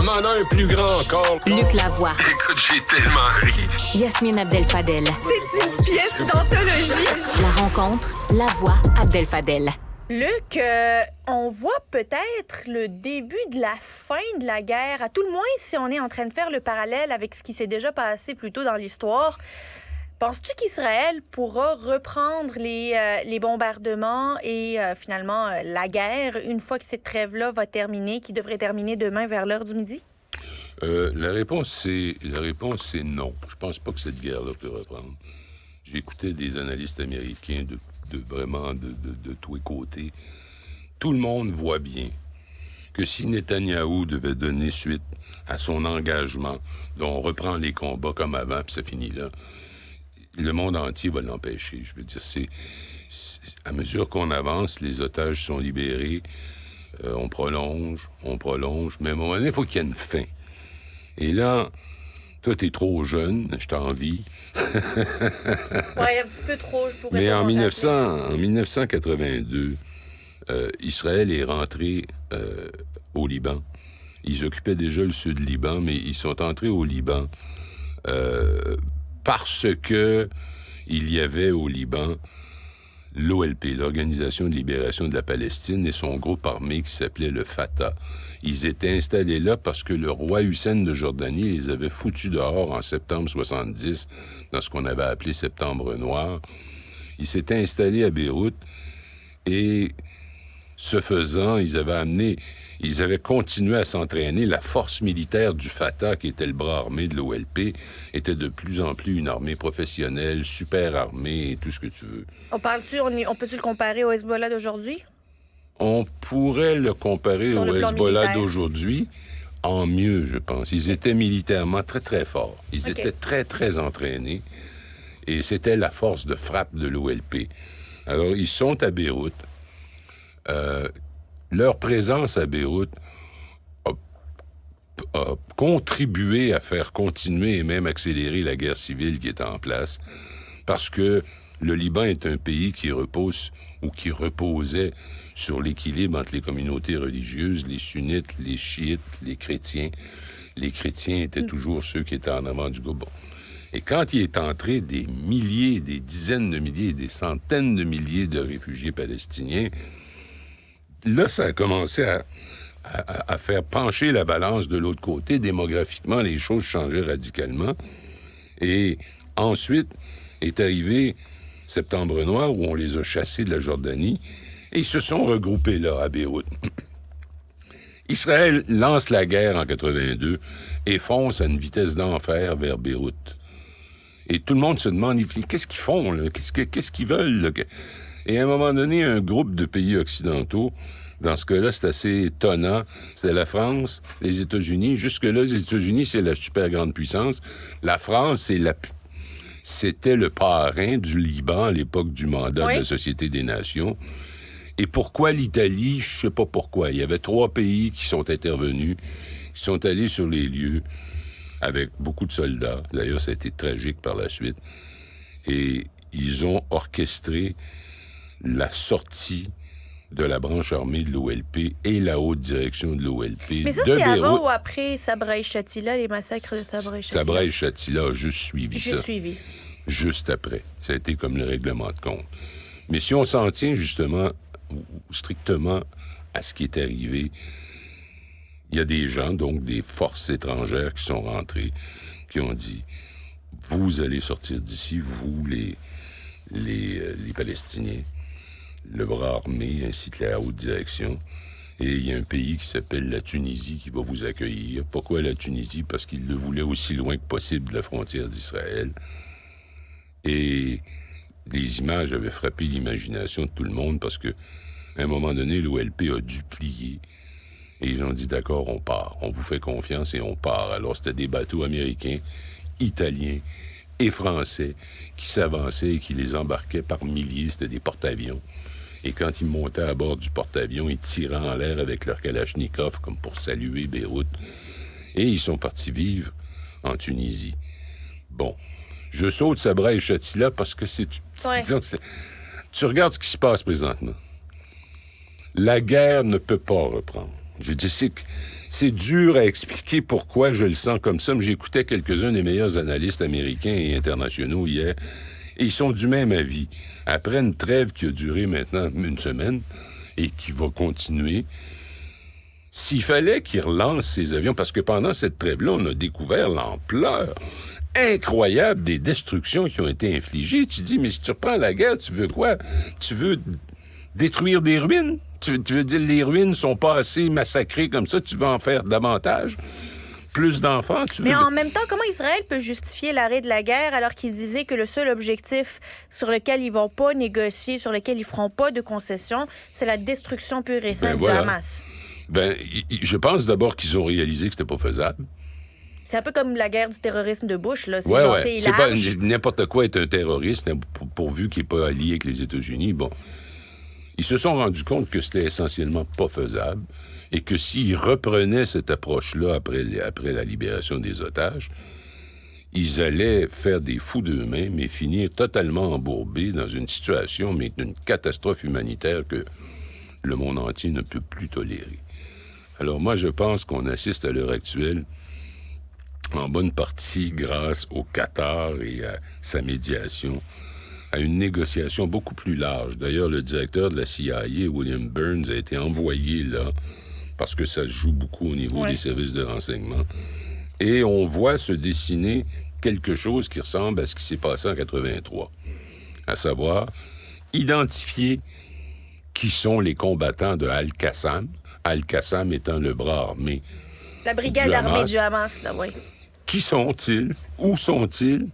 On en a un plus grand encore. Luc Lavoie. Écoute, j'ai tellement ri. Yasmine Abdel-Fadel. C'est une pièce d'anthologie. La rencontre, Lavoie-Abdel-Fadel. Luc, on voit peut-être le début de la fin de la guerre, à tout le moins si on est en train de faire le parallèle avec ce qui s'est déjà passé plus tôt dans l'histoire. Penses-tu qu'Israël pourra reprendre les bombardements et finalement la guerre une fois que cette trêve-là va terminer, qui devrait terminer demain vers l'heure du midi? La réponse, c'est non. Je pense pas que cette guerre-là peut reprendre. J'écoutais des analystes américains de tous les côtés. Tout le monde voit bien que si Netanyahou devait donner suite à son engagement, dont on reprend les combats comme avant, puis ça finit là, le monde entier va l'empêcher. Je veux dire, à mesure qu'on avance, les otages sont libérés, on prolonge, mais à un moment donné, il faut qu'il y ait une fin. Et là, toi, t'es trop jeune, je t'envie. Ouais, un petit peu trop, je pourrais. Mais en 1982, Israël est rentré au Liban. Ils occupaient déjà le sud Liban, mais ils sont entrés au Liban parce que il y avait au Liban l'OLP, l'Organisation de libération de la Palestine, et son groupe armé qui s'appelait le Fatah. Ils étaient installés là parce que le roi Hussein de Jordanie les avait foutus dehors en septembre 70, dans ce qu'on avait appelé Septembre Noir. Ils s'étaient installés à Beyrouth et, ce faisant, ils avaient continué à s'entraîner. La force militaire du Fatah, qui était le bras armé de l'OLP, était de plus en plus une armée professionnelle, super armée, et tout ce que tu veux. On peut-tu le comparer au Hezbollah d'aujourd'hui? On pourrait le comparer au Hezbollah d'aujourd'hui, en mieux, je pense. Ils étaient militairement très, très forts. Ils étaient très, très entraînés. Et c'était la force de frappe de l'OLP. Alors, ils sont à Beyrouth. Leur présence à Beyrouth a contribué à faire continuer et même accélérer la guerre civile qui est en place, parce que le Liban est un pays qui repose ou qui reposait sur l'équilibre entre les communautés religieuses, les sunnites, les chiites, les chrétiens. Les chrétiens étaient toujours ceux qui étaient en avant du Gabon. Et quand il est entré des milliers, des dizaines de milliers, des centaines de milliers de réfugiés palestiniens, là, ça a commencé à faire pencher la balance de l'autre côté. Démographiquement, les choses changeaient radicalement. Et ensuite est arrivé Septembre Noir, où on les a chassés de la Jordanie, et ils se sont regroupés là, à Beyrouth. Israël lance la guerre en 82 et fonce à une vitesse d'enfer vers Beyrouth. Et tout le monde se demande, qu'est-ce qu'ils font, là? Qu'est-ce qu'ils veulent, là? Et à un moment donné, un groupe de pays occidentaux, dans ce cas-là, c'est assez étonnant, c'est la France, les États-Unis. Jusque-là, les États-Unis, c'est la super grande puissance. La France, c'était le parrain du Liban à l'époque du mandat de la Société des Nations. Et pourquoi l'Italie? Je sais pas pourquoi. Il y avait 3 pays qui sont intervenus, qui sont allés sur les lieux avec beaucoup de soldats. D'ailleurs, ça a été tragique par la suite. Et ils ont orchestré la sortie de la branche armée de l'OLP et la haute direction de l'OLP. Mais ça, c'était avant ou après Sabra et Shatila, les massacres de Sabra et Shatila? Sabra et Shatila a juste suivi ça. Juste suivi. Juste après. Ça a été comme le règlement de compte. Mais si on s'en tient justement, ou strictement à ce qui est arrivé, il y a des gens, donc des forces étrangères qui sont rentrées, qui ont dit, vous allez sortir d'ici, vous, les Palestiniens, le bras armé, ainsi que la haute direction. Et il y a un pays qui s'appelle la Tunisie qui va vous accueillir. Pourquoi la Tunisie? Parce qu'il le voulait aussi loin que possible de la frontière d'Israël. Et les images avaient frappé l'imagination de tout le monde parce que, à un moment donné, l'OLP a dû plier. Et ils ont dit, d'accord, on part. On vous fait confiance et on part. Alors, c'était des bateaux américains, italiens et français qui s'avançaient et qui les embarquaient par milliers. C'était des porte-avions. Et quand ils montaient à bord du porte-avions, ils tiraient en l'air avec leur kalachnikov comme pour saluer Beyrouth. Et ils sont partis vivre en Tunisie. Bon, je saute Sabra et Shatila parce que tu regardes ce qui se passe présentement. La guerre ne peut pas reprendre. Je veux dire, c'est dur à expliquer pourquoi je le sens comme ça, mais j'écoutais quelques-uns des meilleurs analystes américains et internationaux hier, et ils sont du même avis. Après une trêve qui a duré maintenant une semaine et qui va continuer, s'il fallait qu'ils relancent ces avions, parce que pendant cette trêve-là, on a découvert l'ampleur incroyable des destructions qui ont été infligées. Tu dis, mais si tu reprends la guerre, tu veux quoi? Tu veux détruire des ruines? Tu veux dire, les ruines sont pas assez massacrées comme ça, tu veux en faire davantage? Plus d'enfants? Mais en même temps, comment Israël peut justifier l'arrêt de la guerre alors qu'il disait que le seul objectif sur lequel ils vont pas négocier, sur lequel ils feront pas de concessions, c'est la destruction pure et simple du Hamas? Je pense d'abord qu'ils ont réalisé que c'était pas faisable. C'est un peu comme la guerre du terrorisme de Bush, là. C'est C'est pas n'importe quoi être un terroriste, pourvu qu'il n'est pas allié avec les États-Unis. Bon. Ils se sont rendus compte que c'était essentiellement pas faisable et que s'ils reprenaient cette approche-là après la libération des otages, ils allaient faire des fous d'eux-mêmes et finir totalement embourbés dans une situation, mais d'une catastrophe humanitaire que le monde entier ne peut plus tolérer. Alors moi, je pense qu'on assiste à l'heure actuelle, en bonne partie grâce au Qatar et à sa médiation, à une négociation beaucoup plus large. D'ailleurs, le directeur de la CIA, William Burns, a été envoyé là, parce que ça se joue beaucoup au niveau des services de renseignement. Et on voit se dessiner quelque chose qui ressemble à ce qui s'est passé en 83. À savoir, identifier qui sont les combattants de Al-Qassam, Al-Qassam étant le bras armé. La brigade armée du Hamas, là, oui. Qui sont-ils? Où sont-ils?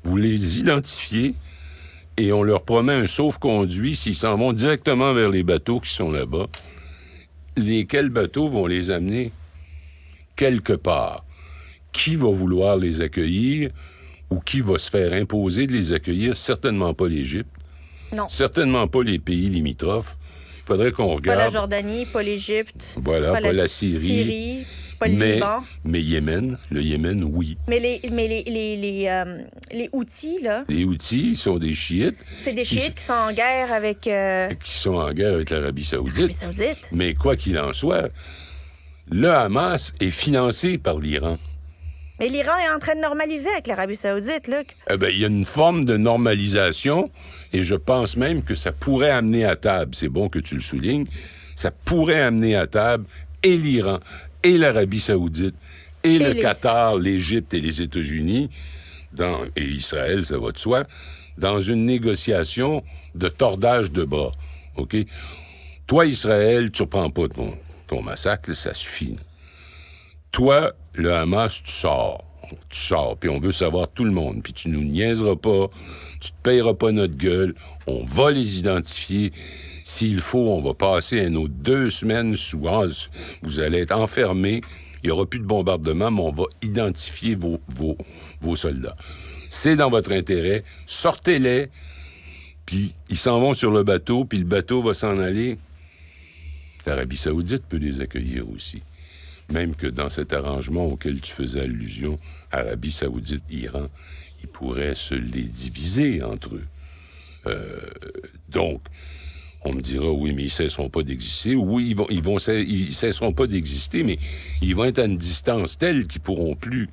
Vous les identifiez et on leur promet un sauf-conduit s'ils s'en vont directement vers les bateaux qui sont là-bas. Lesquels bateaux vont les amener quelque part? Qui va vouloir les accueillir ou qui va se faire imposer de les accueillir? Certainement pas l'Égypte. Non. Certainement pas les pays limitrophes. Il faudrait qu'on regarde... Pas la Jordanie, pas l'Égypte. Voilà, pas la Syrie. Pas le Liban. Mais Yémen, le Yémen, oui. Mais les Houthis, là... Les Houthis sont des chiites. C'est des chiites qui sont en guerre avec... Qui sont en guerre avec l'Arabie Saoudite. Saoudite. Mais quoi qu'il en soit, le Hamas est financé par l'Iran. Mais l'Iran est en train de normaliser avec l'Arabie Saoudite, Luc. Il y a une forme de normalisation et je pense même que ça pourrait amener à table, c'est bon que tu le soulignes, ça pourrait amener à table et l'Iran et l'Arabie Saoudite et le Qatar, l'Égypte et les États-Unis, et Israël, ça va de soi, dans une négociation de tordage de bras. OK? Toi, Israël, tu reprends pas ton massacre, ça suffit. Toi, le Hamas, tu sors, puis on veut savoir tout le monde, puis tu nous niaiseras pas, tu te payeras pas notre gueule, on va les identifier. S'il faut, on va passer un autre 2 semaines sous gaz. Vous allez être enfermés, il n'y aura plus de bombardement, mais on va identifier vos soldats. C'est dans votre intérêt, sortez-les, puis ils s'en vont sur le bateau, puis le bateau va s'en aller. L'Arabie Saoudite peut les accueillir aussi. Même que dans cet arrangement auquel tu faisais allusion, Arabie Saoudite, Iran, ils pourraient se les diviser entre eux. Donc, on me dira, oui, mais ils cesseront pas d'exister. Oui, ils cesseront pas d'exister, mais ils vont être à une distance telle qu'ils pourront plus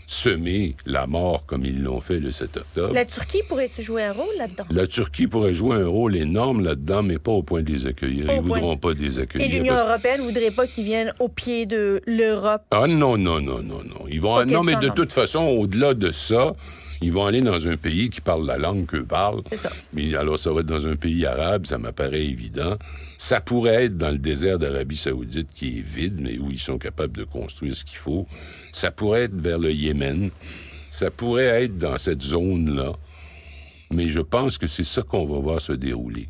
semer la mort comme ils l'ont fait le 7 octobre. La Turquie pourrait-tu jouer un rôle là-dedans? La Turquie pourrait jouer un rôle énorme là-dedans, mais pas au point de les accueillir. Ils ne voudront pas les accueillir. Et l'Union européenne ne voudrait pas qu'ils viennent au pied de l'Europe? Ah non. Ils vont... Non, mais de toute façon, au-delà de ça, ils vont aller dans un pays qui parle la langue qu'eux parlent. C'est ça. Mais alors, ça va être dans un pays arabe, ça m'apparaît évident. Ça pourrait être dans le désert d'Arabie Saoudite, qui est vide, mais où ils sont capables de construire ce qu'il faut. Ça pourrait être vers le Yémen. Ça pourrait être dans cette zone-là. Mais je pense que c'est ça qu'on va voir se dérouler.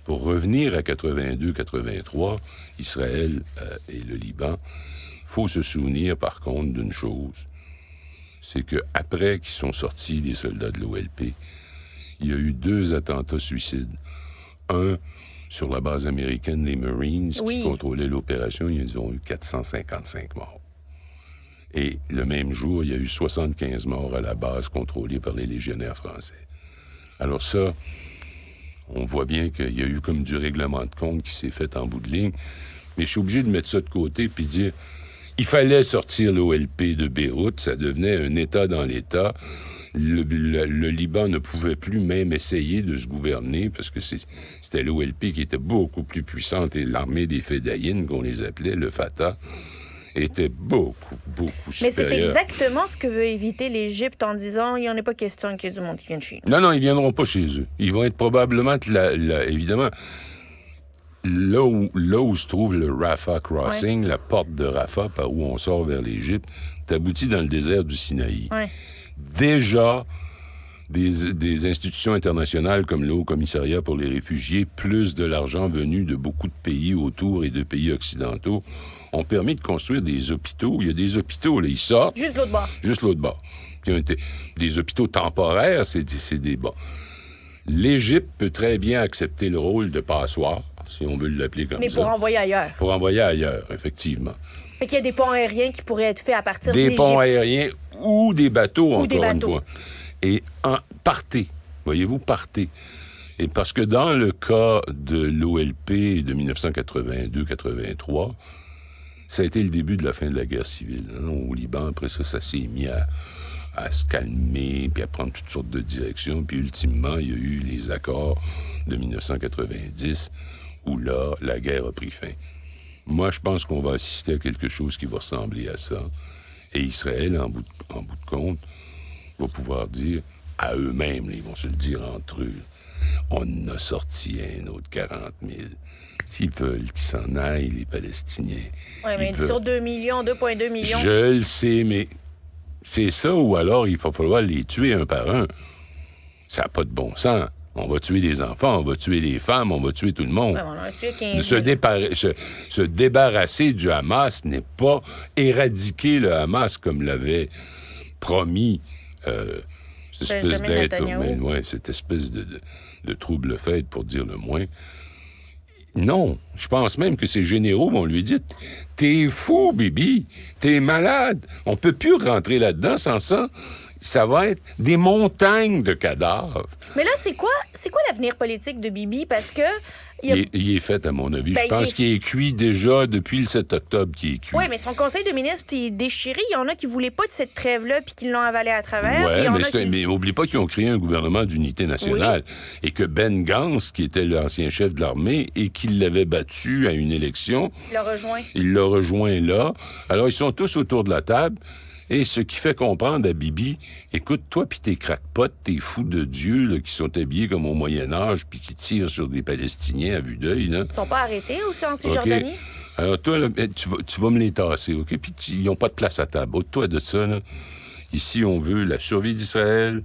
Pour revenir à 82-83, Israël et le Liban, il faut se souvenir, par contre, d'une chose. C'est qu'après qu'ils sont sortis, les soldats de l'OLP, il y a eu 2 attentats suicides. Un sur la base américaine, les Marines, qui contrôlaient l'opération, ils ont eu 455 morts. Et le même jour, il y a eu 75 morts à la base contrôlée par les légionnaires français. Alors ça, on voit bien qu'il y a eu comme du règlement de compte qui s'est fait en bout de ligne, Mais je suis obligé de mettre ça de côté puis dire, il fallait sortir l'OLP de Beyrouth, ça devenait un État dans l'État. Le Liban ne pouvait plus même essayer de se gouverner parce que c'était l'OLP qui était beaucoup plus puissante et l'armée des Fédayines, qu'on les appelait, le Fatah, était beaucoup Mais supérieure. c'est exactement ce que veut éviter l'Égypte en disant il n'y en a pas question qu'il y ait du monde qui vienne chez nous. Non, ils viendront pas chez eux. Ils vont être probablement, évidemment, là où se trouve le Rafah Crossing, la porte de Rafah, par où on sort vers l'Égypte, t'aboutis dans le désert du Sinaï. Ouais. Déjà, des institutions internationales comme le Haut-Commissariat pour les réfugiés, plus de l'argent venu de beaucoup de pays autour et de pays occidentaux, ont permis de construire des hôpitaux. Il y a des hôpitaux, là, ils sortent. Juste l'autre bord. Juste l'autre bord. Qui ont été des hôpitaux temporaires, c'est des bons. L'Égypte peut très bien accepter le rôle de passoire, si on veut l'appeler comme ça. Mais pour envoyer ailleurs. Pour envoyer ailleurs, effectivement. Fait qu'il y a des ponts aériens qui pourraient être faits à partir de Des l'Égypte. ponts aériens ou des bateaux, Ou des encore une bateaux. fois. Et partez. Voyez-vous, partez. Et parce que dans le cas de l'OLP de 1982-83, ça a été le début de la fin de la guerre civile. Hein, au Liban, après ça s'est mis à se calmer, puis à prendre toutes sortes de directions. Puis ultimement, il y a eu les accords de 1990, où là, la guerre a pris fin. Moi, je pense qu'on va assister à quelque chose qui va ressembler à ça. Et Israël, en bout de compte, va pouvoir dire à eux-mêmes, ils vont se le dire entre eux, on en a sorti un autre 40 000. S'ils veulent qu'ils s'en aillent, les Palestiniens. Oui, mais sur 2 millions, 2,2 millions. Je le sais, mais c'est ça ou alors il va falloir les tuer un par un. Ça n'a pas de bon sens. On va tuer les enfants, on va tuer les femmes, on va tuer tout le monde. Ouais, on en a tué 15 Se débarrasser du Hamas n'est pas éradiquer le Hamas comme l'avait promis cette espèce Benjamin d'être, Netanyahou. cette espèce de trouble fait, pour dire le moins. Non, je pense même que ces généraux vont lui dire « T'es fou, Bibi, t'es malade, on peut plus rentrer là-dedans sans ça. » Ça va être des montagnes de cadavres. Mais là, c'est quoi l'avenir politique de Bibi? Parce que... Il est fait, à mon avis. Ben, je pense qu'il est cuit déjà depuis le 7 octobre qu'il est cuit. Oui, mais son conseil de ministre est déchiré. Il y en a qui voulaient pas de cette trêve-là puis qui l'ont avalé à travers. Oui, mais n'oublie pas qu'ils ont créé un gouvernement d'unité nationale. Oui. Et que Ben Gantz, qui était l'ancien chef de l'armée et qui l'avait battu à une élection... Il l'a rejoint là. Alors, ils sont tous autour de la table. Et ce qui fait comprendre à Bibi, écoute, toi pis tes crackpots, tes fous de Dieu là, qui sont habillés comme au Moyen-Âge puis qui tirent sur des Palestiniens à vue d'œil, là. Ils sont pas arrêtés aussi en Cisjordanie? Okay. Alors toi, là, tu vas me les tasser, OK? Puis ils n'ont pas de place à table. Au-toi de ça, là, ici, on veut la survie d'Israël,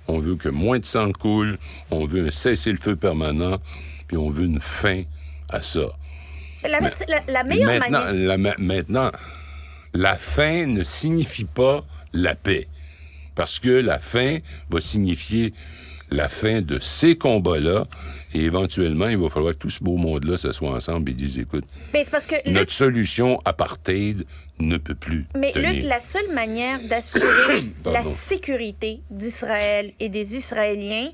on veut que moins de sang coule, on veut un cessez-le-feu permanent, puis on veut une fin à ça. La meilleure manière... Maintenant... La fin ne signifie pas la paix, parce que la fin va signifier la fin de ces combats-là, et éventuellement, il va falloir que tout ce beau monde-là s'assoie ensemble et dise, écoute, notre solution apartheid ne peut plus tenir. Luc, la seule manière d'assurer la sécurité d'Israël et des Israéliens,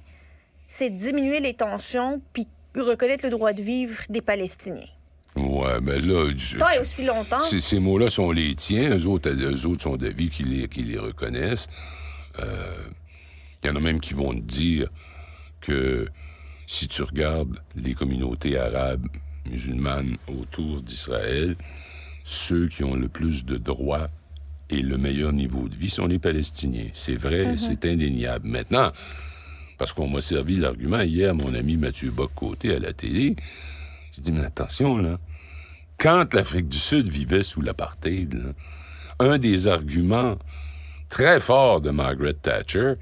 c'est de diminuer les tensions puis reconnaître le droit de vivre des Palestiniens. Ouais, mais là... Tant et aussi longtemps... Ces mots-là sont les tiens. Eux autres sont d'avis qu'ils les reconnaissent. Il y en a même qui vont te dire que si tu regardes les communautés arabes musulmanes autour d'Israël, ceux qui ont le plus de droits et le meilleur niveau de vie sont les Palestiniens. C'est vrai, c'est indéniable. Maintenant, parce qu'on m'a servi l'argument hier, mon ami Mathieu Bock-Côté à la télé... J'ai dit, mais attention, là, quand l'Afrique du Sud vivait sous l'apartheid, là, un des arguments très forts de Margaret Thatcher,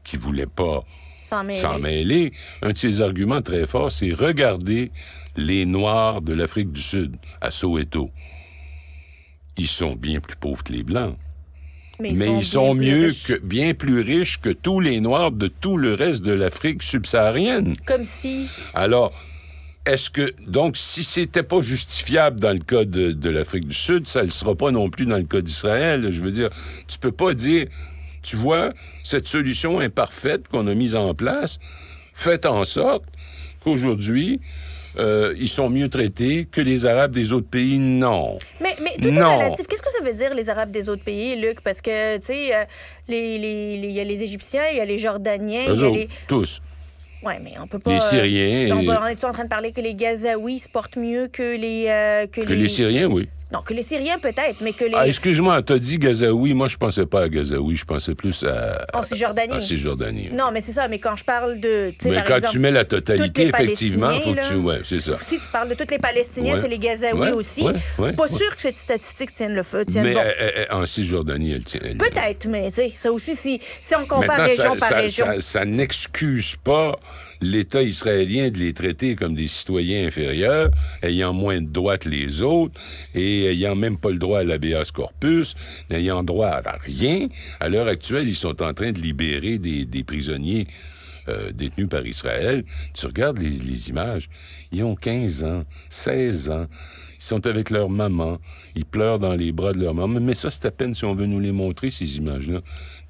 qui voulait pas s'en mêler, un de ses arguments très forts, c'est regarder les Noirs de l'Afrique du Sud, à Soweto. Ils sont bien plus pauvres que les Blancs. Mais ils sont bien plus riches que tous les Noirs de tout le reste de l'Afrique subsaharienne. Comme si... Alors... Donc, si c'était pas justifiable dans le cas de l'Afrique du Sud, ça ne le sera pas non plus dans le cas d'Israël. Je veux dire, tu peux pas dire, tu vois, cette solution imparfaite qu'on a mise en place, fait en sorte qu'aujourd'hui, ils sont mieux traités que les Arabes des autres pays? Non. Mais tout est relatif. Qu'est-ce que ça veut dire, les Arabes des autres pays, Luc? Parce que, tu sais, il y a les Égyptiens, il y a les Jordaniens, il y a les... Tous. Oui, mais on peut pas... Les Syriens... On est en train de parler que les Gazaouis se portent mieux que les... Que les Syriens, oui. Non, que les Syriens peut-être, mais que les... Ah, excuse-moi, t'as dit Gazaoui. Moi, je pensais pas à Gazaoui. Je pensais plus à... En Cisjordanie. En Cisjordanie. Non, mais c'est ça. Mais quand je parle de... Mais par quand exemple, tu mets la totalité, effectivement, Palestiniens, faut que tu... là, Ouais, c'est ça. Si tu parles de tous les Palestiniens, c'est les Gazaouis aussi. Pas sûr que cette statistique tienne Mais bon. en Cisjordanie, elle tient. Peut-être, mais ça aussi, si on compare maintenant, région par région... Ça n'excuse pas l'État israélien de les traiter comme des citoyens inférieurs, ayant moins de droits que les autres, et ayant même pas le droit à l'habeas corpus, n'ayant droit à rien. À l'heure actuelle, ils sont en train de libérer des prisonniers détenus par Israël. Tu regardes les images, ils ont 15 ans, 16 ans, ils sont avec leur maman, ils pleurent dans les bras de leur maman, mais ça, c'est à peine si on veut nous les montrer, ces images-là.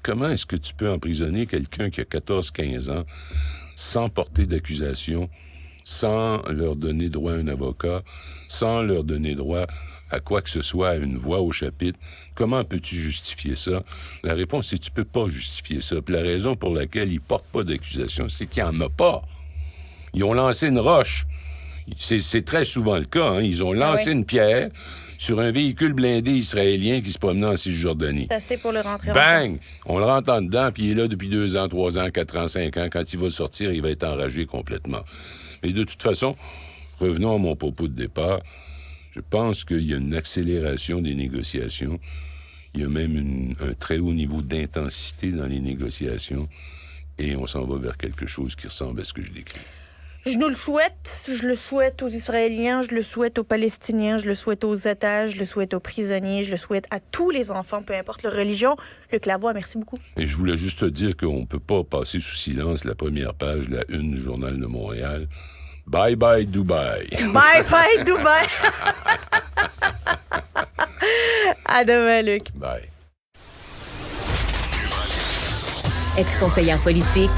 Comment est-ce que tu peux emprisonner quelqu'un qui a 14-15 ans sans porter d'accusation, sans leur donner droit à un avocat, sans leur donner droit à quoi que ce soit, à une voix au chapitre? Comment peux-tu justifier ça? La réponse, c'est que tu peux pas justifier ça. Puis la raison pour laquelle ils portent pas d'accusation, c'est qu'il n'y en a pas. Ils ont lancé une roche. C'est très souvent le cas. Hein? Ils ont lancé une pierre sur un véhicule blindé israélien qui se promenait en Cisjordanie. C'est assez pour le rentrer en Bang! On le rentre en dedans, puis il est là depuis 2 ans, 3 ans, 4 ans, 5 ans. Quand il va sortir, il va être enragé complètement. Mais de toute façon, revenons à mon propos de départ. Je pense qu'il y a une accélération des négociations. Il y a même un très haut niveau d'intensité dans les négociations. Et on s'en va vers quelque chose qui ressemble à ce que je décris. Je nous le souhaite. Je le souhaite aux Israéliens, je le souhaite aux Palestiniens, je le souhaite aux otages, je le souhaite aux prisonniers, je le souhaite à tous les enfants, peu importe leur religion. Luc Lavoie, merci beaucoup. Et je voulais juste te dire qu'on ne peut pas passer sous silence la première page de la une du Journal de Montréal. Bye bye Dubaï. Bye bye Dubaï. À demain, Luc. Bye. Ex-conseillère politique,